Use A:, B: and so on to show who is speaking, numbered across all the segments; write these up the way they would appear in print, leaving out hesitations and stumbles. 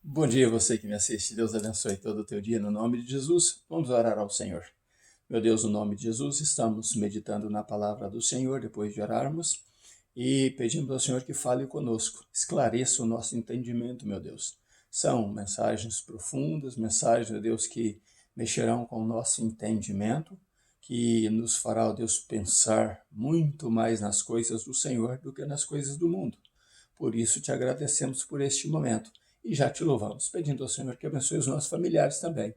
A: Bom dia, você que me assiste. Deus abençoe todo o teu dia no nome de Jesus. Vamos orar ao Senhor. Meu Deus, no nome de Jesus, estamos meditando na palavra do Senhor depois de orarmos e pedimos ao Senhor que fale conosco, esclareça o nosso entendimento, meu Deus. São mensagens profundas, mensagens, meu Deus, que mexerão com o nosso entendimento, que nos fará, ó Deus, pensar muito mais nas coisas do Senhor do que nas coisas do mundo. Por isso te agradecemos por este momento e já te louvamos, pedindo ao Senhor que abençoe os nossos familiares também,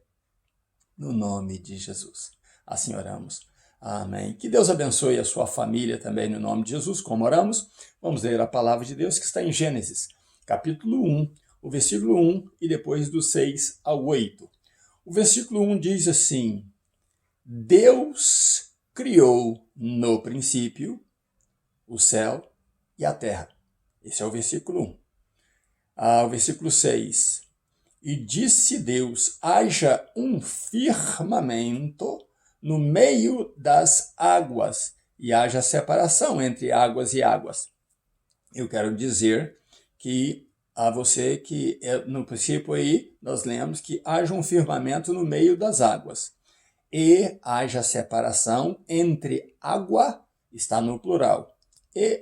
A: no nome de Jesus. Assim oramos. Amém. Que Deus abençoe a sua família também no nome de Jesus, como oramos. Vamos ler a palavra de Deus que está em Gênesis, capítulo 1, o versículo 1 e depois do 6 ao 8. O versículo 1 diz assim: Deus criou no princípio o céu e a terra. Esse é o versículo 1. O versículo 6. E disse Deus, haja um firmamento no meio das águas, e haja separação entre águas e águas. Eu quero dizer que a você que no princípio aí nós lemos que haja um firmamento no meio das águas, e haja separação entre água, está no plural, e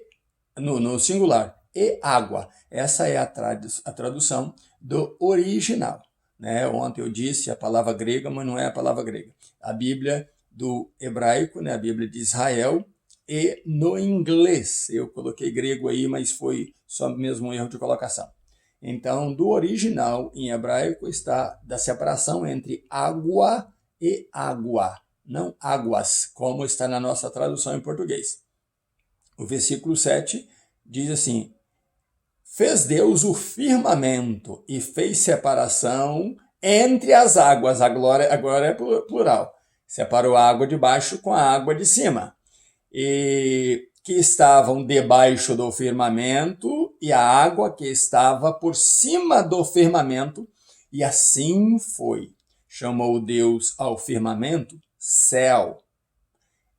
A: no singular, e água. Essa é a tradução do original. Né? Ontem eu disse a palavra grega, mas não é a palavra grega. A Bíblia do hebraico, né? A Bíblia de Israel, e no inglês. Eu coloquei grego aí, mas foi só mesmo um erro de colocação. Então, do original em hebraico está da separação entre água e água, não águas, como está na nossa tradução em português. O versículo 7 diz assim: fez Deus o firmamento e fez separação entre as águas. Agora é plural. Separou a água de baixo com a água de cima. E que estavam debaixo do firmamento e a água que estava por cima do firmamento. E assim foi. Chamou Deus ao firmamento céu.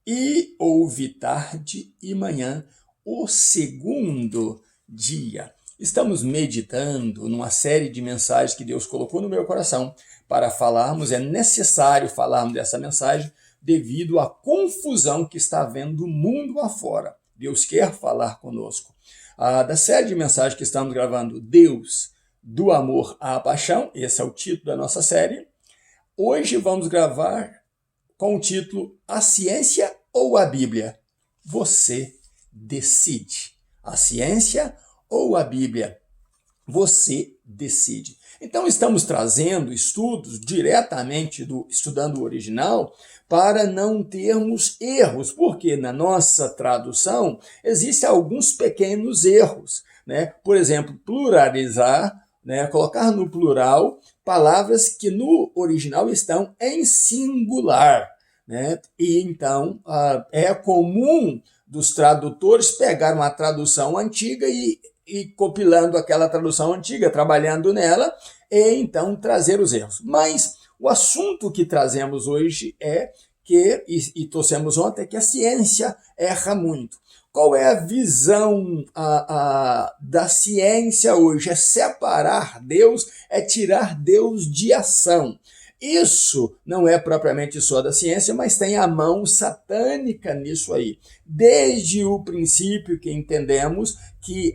A: E houve tarde e manhã, o segundo dia. Estamos meditando numa série de mensagens que Deus colocou no meu coração para falarmos. É necessário falarmos dessa mensagem devido à confusão que está havendo no mundo afora. Deus quer falar conosco. Da série de mensagens que estamos gravando, Deus, do amor à paixão, esse é o título da nossa série. Hoje vamos gravar com o título A Ciência ou a Bíblia? Você decide. A ciência ou a Bíblia? Você decide. Então, estamos trazendo estudos diretamente estudando o original para não termos erros, porque na nossa tradução existem alguns pequenos erros, né? Por exemplo, pluralizar, né? Colocar no plural palavras que no original estão em singular, né? E então é comum dos tradutores pegar uma tradução antiga e compilando aquela tradução antiga, trabalhando nela, e então trazer os erros. Mas o assunto que trazemos hoje é que, e trouxemos ontem, é que a ciência erra muito. Qual é a visão da ciência hoje? É separar Deus, é tirar Deus de ação. Isso não é propriamente só da ciência, mas tem a mão satânica nisso aí. Desde o princípio que entendemos que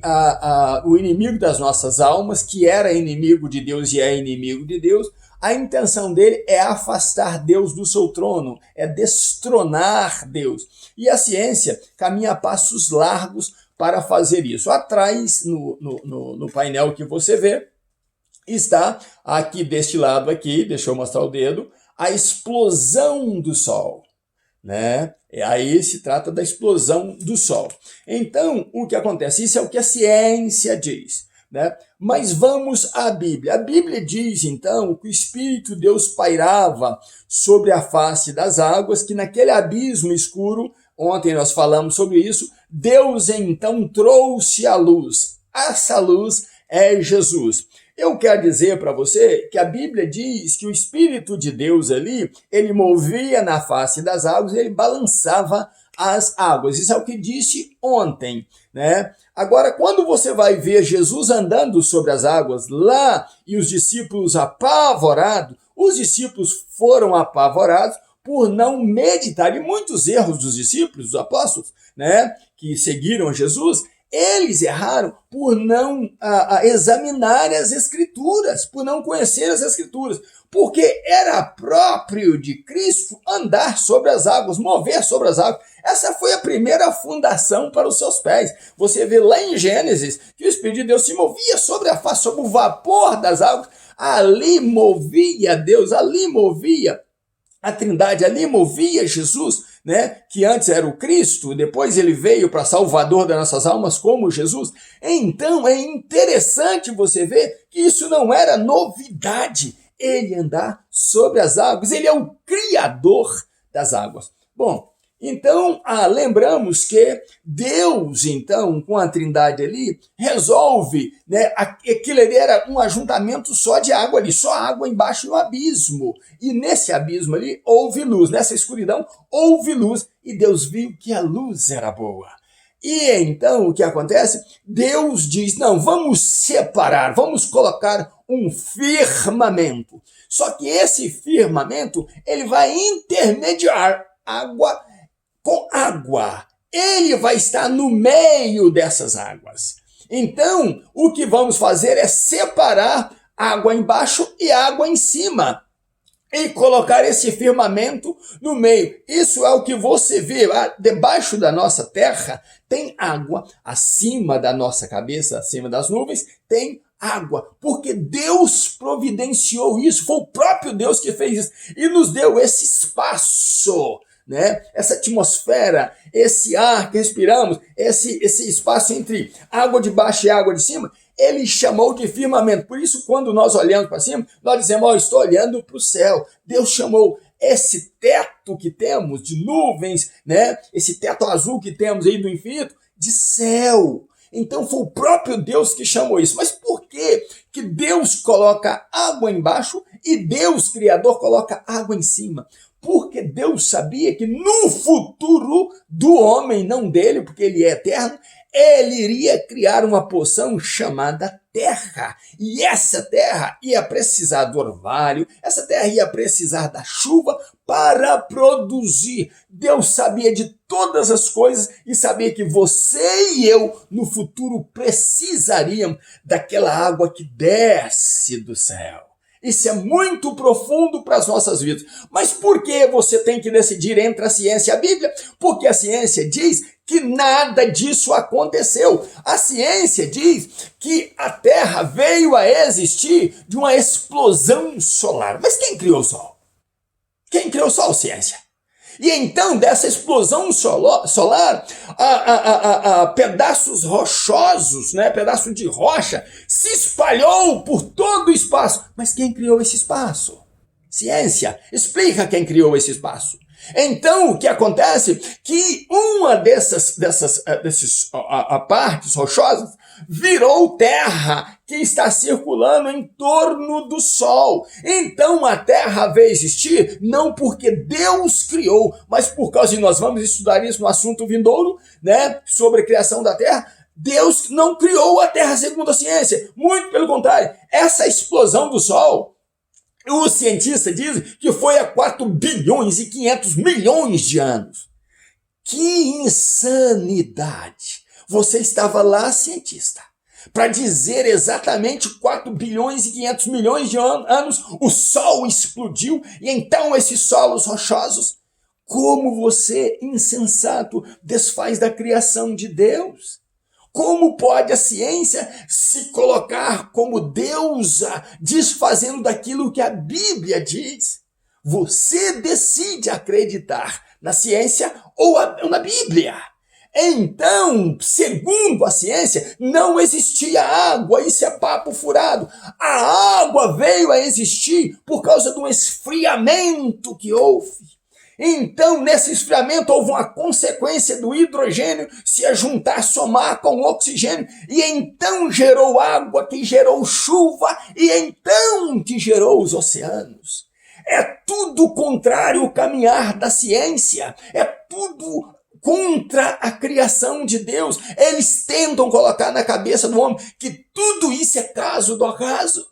A: o inimigo das nossas almas, que era inimigo de Deus e é inimigo de Deus, a intenção dele é afastar Deus do seu trono, é destronar Deus. E a ciência caminha a passos largos para fazer isso. Atrás, no painel que você vê, está aqui deste lado aqui, deixa eu mostrar o dedo, a explosão do Sol, né? Aí se trata da explosão do Sol. Então, o que acontece? Isso é o que a ciência diz, né? Mas vamos à Bíblia. A Bíblia diz, então, que o Espírito de Deus pairava sobre a face das águas, que naquele abismo escuro, ontem nós falamos sobre isso, Deus então trouxe a luz. Essa luz é Jesus. Eu quero dizer para você que a Bíblia diz que o Espírito de Deus ali, ele movia na face das águas, ele balançava as águas. Isso é o que disse ontem, né? Agora, quando você vai ver Jesus andando sobre as águas lá e os discípulos apavorados, os discípulos foram apavorados por não meditar, e muitos erros dos discípulos, dos apóstolos, né, que seguiram Jesus, eles erraram por não examinar as Escrituras, por não conhecer as Escrituras, porque era próprio de Cristo andar sobre as águas, mover sobre as águas. Essa foi a primeira fundação para os seus pés. Você vê lá em Gênesis que o Espírito de Deus se movia sobre a face, sobre o vapor das águas. Ali movia Deus, ali movia a Trindade, ali movia Jesus, né, que antes era o Cristo, depois ele veio para Salvador das nossas almas como Jesus. Então é interessante você ver que isso não era novidade, ele andar sobre as águas, ele é o Criador das águas. Bom, então lembramos que Deus, então, com a Trindade ali, resolve, né, aquilo ali era um ajuntamento só de água ali, só água embaixo do abismo. E nesse abismo ali houve luz, nessa escuridão houve luz, e Deus viu que a luz era boa. E então o que acontece? Deus diz, não, vamos separar, vamos colocar um firmamento. Só que esse firmamento, ele vai intermediar água com água. Ele vai estar no meio dessas águas. Então, o que vamos fazer é separar água embaixo e água em cima. E colocar esse firmamento no meio. Isso é o que você vê. Debaixo da nossa terra tem água. Acima da nossa cabeça, acima das nuvens, tem água. Porque Deus providenciou isso. Foi o próprio Deus que fez isso. E nos deu esse espaço, né? Essa atmosfera, esse ar que respiramos, esse espaço entre água de baixo e água de cima, ele chamou de firmamento. Por isso, quando nós olhamos para cima, nós dizemos, estou olhando para o céu. Deus chamou esse teto que temos de nuvens, né? Esse teto azul que temos aí do infinito, de céu. Então foi o próprio Deus que chamou isso. Mas por que Deus coloca água embaixo e Deus, Criador, coloca água em cima? Porque Deus sabia que no futuro do homem, não dele, porque ele é eterno, ele iria criar uma porção chamada terra. E essa terra ia precisar do orvalho, essa terra ia precisar da chuva para produzir. Deus sabia de todas as coisas e sabia que você e eu, no futuro, precisaríamos daquela água que desce do céu. Isso é muito profundo para as nossas vidas. Mas por que você tem que decidir entre a ciência e a Bíblia? Porque a ciência diz que nada disso aconteceu. A ciência diz que a Terra veio a existir de uma explosão solar. Mas quem criou o Sol? Quem criou o Sol, ciência? E então, dessa explosão solar, pedaços rochosos, né, pedaço de rocha, se espalhou por todo o espaço. Mas quem criou esse espaço? Ciência. Explica quem criou esse espaço. Então, o que acontece? Que uma dessas partes rochosas virou terra que está circulando em torno do Sol. Então a Terra veio existir não porque Deus criou, mas por causa, e nós vamos estudar isso no assunto vindouro, né, sobre a criação da Terra. Deus não criou a Terra segundo a ciência, muito pelo contrário. Essa explosão do Sol, os cientistas dizem que foi há 4 bilhões e 500 milhões de anos. Que insanidade! Você estava lá, cientista, para dizer exatamente 4 bilhões e 500 milhões de anos, o Sol explodiu, e então esses solos rochosos, como você, insensato, desfaz da criação de Deus? Como pode a ciência se colocar como deusa, desfazendo daquilo que a Bíblia diz? Você decide acreditar na ciência ou na Bíblia. Então, segundo a ciência, não existia água, isso é papo furado. A água veio a existir por causa de um esfriamento que houve. Então, nesse esfriamento, houve uma consequência do hidrogênio se ajuntar, somar com o oxigênio, e então gerou água, que gerou chuva, e então que gerou os oceanos. É tudo contrário ao caminhar da ciência, é tudo contra a criação de Deus. Eles tentam colocar na cabeça do homem que tudo isso é caso do acaso.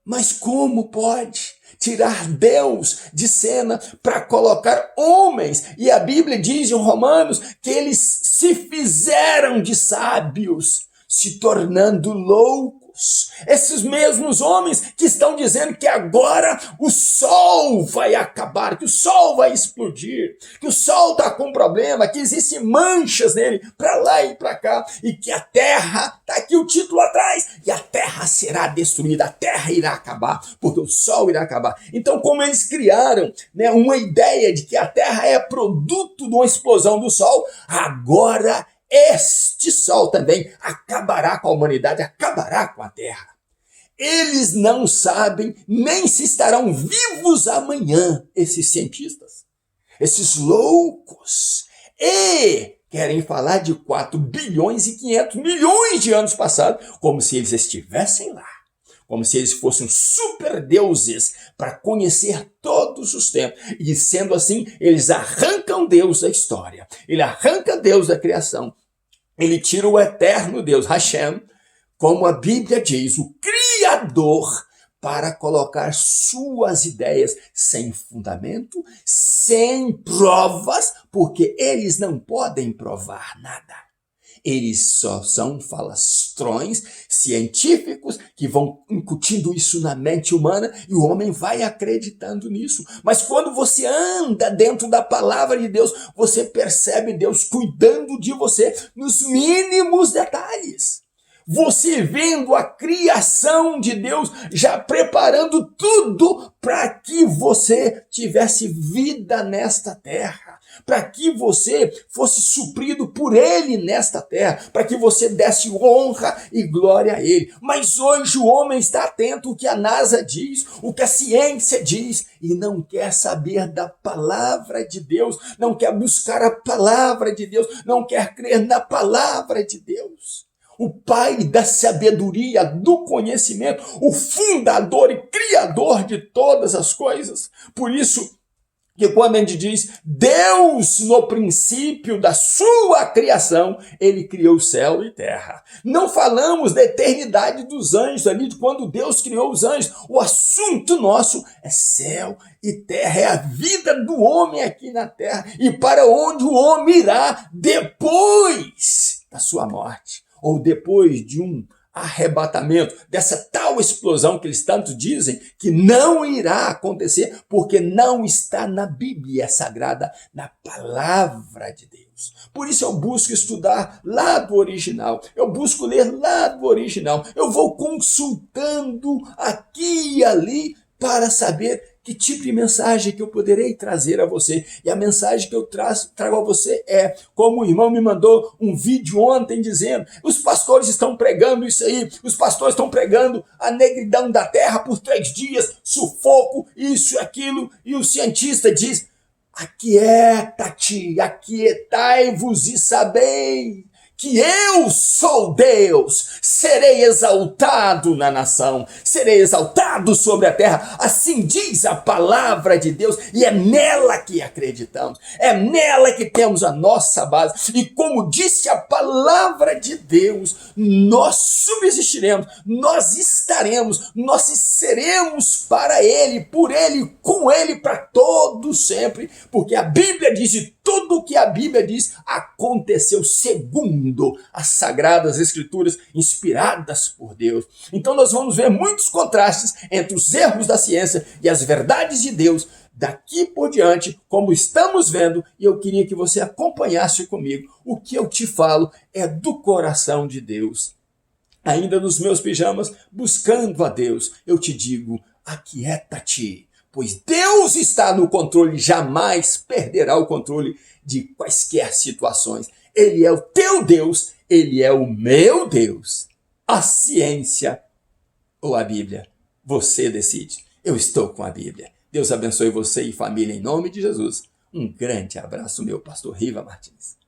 A: Mas como pode tirar Deus de cena para colocar homens? E a Bíblia diz em Romanos que eles se fizeram de sábios, se tornando loucos. Esses mesmos homens que estão dizendo que agora o sol vai acabar, que o sol vai explodir, que o sol está com problema, que existem manchas nele para lá e para cá, e que a terra, está aqui o título atrás, e a terra será destruída, a terra irá acabar, porque o sol irá acabar. Então, como eles criaram, né, uma ideia de que a terra é produto de uma explosão do sol, agora este sol também acabará com a humanidade, acabará com a terra. Eles não sabem nem se estarão vivos amanhã, esses cientistas, esses loucos. E querem falar de 4 bilhões e 500 milhões de anos passados, como se eles estivessem lá. Como se eles fossem super deuses para conhecer todos os tempos. E sendo assim, eles arrancam Deus da história. Ele arranca Deus da criação. Ele tira o eterno Deus, Hashem, como a Bíblia diz, o Criador, para colocar suas ideias sem fundamento, sem provas, porque eles não podem provar nada. Eles só são falastrões científicos que vão incutindo isso na mente humana e o homem vai acreditando nisso. Mas quando você anda dentro da palavra de Deus, você percebe Deus cuidando de você nos mínimos detalhes. Você vendo a criação de Deus, já preparando tudo para que você tivesse vida nesta terra, para que você fosse suprido por Ele nesta terra, para que você desse honra e glória a Ele. Mas hoje o homem está atento ao que a NASA diz, o que a ciência diz, e não quer saber da palavra de Deus, não quer buscar a palavra de Deus, não quer crer na palavra de Deus. O Pai da sabedoria, do conhecimento, o fundador e criador de todas as coisas. Por isso que quando a gente diz Deus no princípio da sua criação, ele criou céu e terra. Não falamos da eternidade dos anjos ali, de quando Deus criou os anjos. O assunto nosso é céu e terra, é a vida do homem aqui na terra e para onde o homem irá depois da sua morte. Ou depois de um arrebatamento, dessa tal explosão que eles tanto dizem que não irá acontecer, porque não está na Bíblia Sagrada, na palavra de Deus. Por isso eu busco estudar lá do original, eu busco ler lá do original, eu vou consultando aqui e ali para saber que tipo de mensagem que eu poderei trazer a você. E a mensagem que eu trago a você é, como o irmão me mandou um vídeo ontem dizendo, os pastores estão pregando isso aí, os pastores estão pregando a negridão da terra por 3 dias, sufoco, isso e aquilo, e o cientista diz, aquieta-te, aquietai-vos e sabei que eu sou Deus, serei exaltado na nação, serei exaltado sobre a terra, assim diz a palavra de Deus, e é nela que acreditamos, é nela que temos a nossa base, e como disse a palavra de Deus, nós subsistiremos, nós estaremos, nós seremos para Ele, por Ele, com Ele, para todo sempre, porque a Bíblia diz, e tudo o que a Bíblia diz aconteceu segundo as Sagradas Escrituras inspiradas por Deus. Então nós vamos ver muitos contrastes entre os erros da ciência e as verdades de Deus daqui por diante, como estamos vendo, e eu queria que você acompanhasse comigo. O que eu te falo é do coração de Deus. Ainda nos meus pijamas, buscando a Deus, eu te digo, aquieta-te, pois Deus está no controle, jamais perderá o controle de quaisquer situações. Ele é o teu Deus, Ele é o meu Deus. A ciência ou a Bíblia, você decide. Eu estou com a Bíblia. Deus abençoe você e família em nome de Jesus. Um grande abraço, meu pastor Riva Martins.